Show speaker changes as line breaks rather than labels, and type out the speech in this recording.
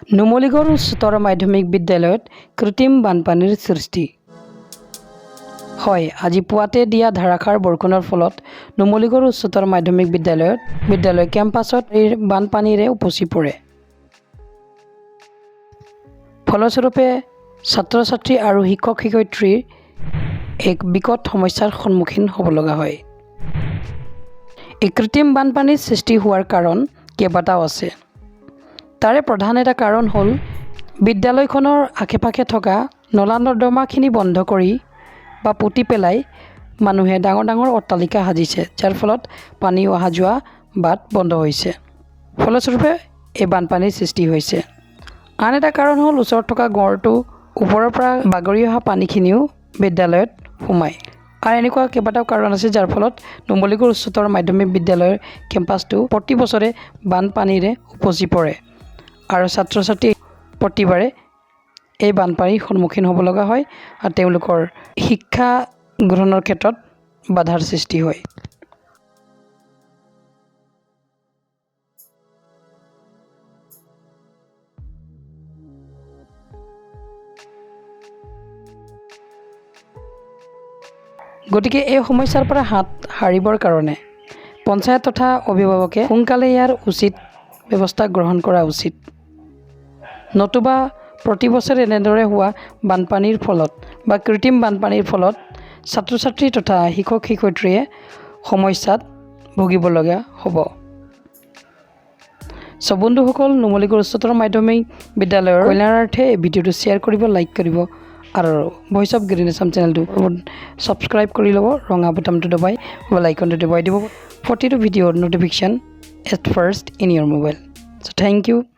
নুমলীগড় উচ্চতৰ মাধ্যমিক বিদ্যালয়ত কৃত্ৰিম বানপানীৰ সৃষ্টি। হয়, আজি পুৱাতে দিয়া ধাৰাসাৰ বৰষুণৰ ফলত নুমলীগড় উচ্চতৰ মাধ্যমিক বিদ্যালয় কেম্পাছত বানপানীৰে উপচি পৰে। ফলস্বৰূপে ছাত্ৰ-ছাত্ৰী আৰু শিক্ষক-শিক্ষয়িত্ৰীৰ এক বিকট সমস্যাৰ সন্মুখীন হ'ব লগা হয়। এই কৃত্ৰিম বানপানীৰ সৃষ্টি হোৱাৰ কাৰণ কেইবাটাও আছে। তাৰে প্ৰধান এটা কাৰণ হ'ল বিদ্যালয়খনৰ আশে-পাশে থকা নলা-নৰ্দমাখিনি বন্ধ কৰি বা পুতি পেলাই মানুহে ডাঙৰ ডাঙৰ অট্টালিকা সাজিছে, যাৰ ফলত পানী অহা যোৱা বাট বন্ধ হৈছে। ফলস্বৰূপে এই বানপানীৰ সৃষ্টি হৈছে। আন এটা কাৰণ হ'ল ওচৰত থকা গড়টো ওপৰৰ পৰা বাগৰি অহা পানীখিনিও বিদ্যালয়ত সোমায়। আৰু এনেকুৱা কেইবাটাও কাৰণ আছে যাৰ ফলত নুমলীগড় উচ্চতৰ মাধ্যমিক বিদ্যালয়ৰ কেম্পাছটো প্ৰতি বছৰে বানপানীৰে উপচি পৰে আৰু ছাত্ৰ-ছাত্ৰী প্ৰতিবাৰে এই বানপানীৰ সন্মুখীন হ'ব লগা হয় আৰু তেওঁলোকৰ শিক্ষা গ্ৰহণৰ ক্ষেত্ৰত বাধাৰ সৃষ্টি হয়। গতিকে এই সমস্যাৰ পৰা হাত সাৰিবৰ কাৰণে পঞ্চায়ত তথা অভিভাৱকে সোনকালে ইয়াৰ উচিত ব্যৱস্থা গ্ৰহণ কৰা উচিত। নতুবা প্ৰতি বছৰে এনেদৰে হোৱা বানপানীৰ ফলত বা কৃত্ৰিম বানপানীৰ ফলত ছাত্ৰ-ছাত্ৰী তথা শিক্ষক-শিক্ষয়িত্ৰীয়ে সমস্যাত ভুগিবলগীয়া হ'ব। বন্ধুসকল, নুমলীগড় উচ্চতৰ মাধ্যমিক বিদ্যালয়ৰ কল্যাণাৰ্থে এই ভিডিঅ'টো শ্বেয়াৰ কৰিব, লাইক কৰিব আৰু ভইচ অফ গ্ৰীণ আছাম চেনেলটো ছাবস্ক্ৰাইব কৰি ল'ব। ৰঙা বুটামটো দবাই বেল আইকনটো দবাই দিব প্ৰতিটো ভিডিঅ'ৰ notification at first in your mobile. So thank you.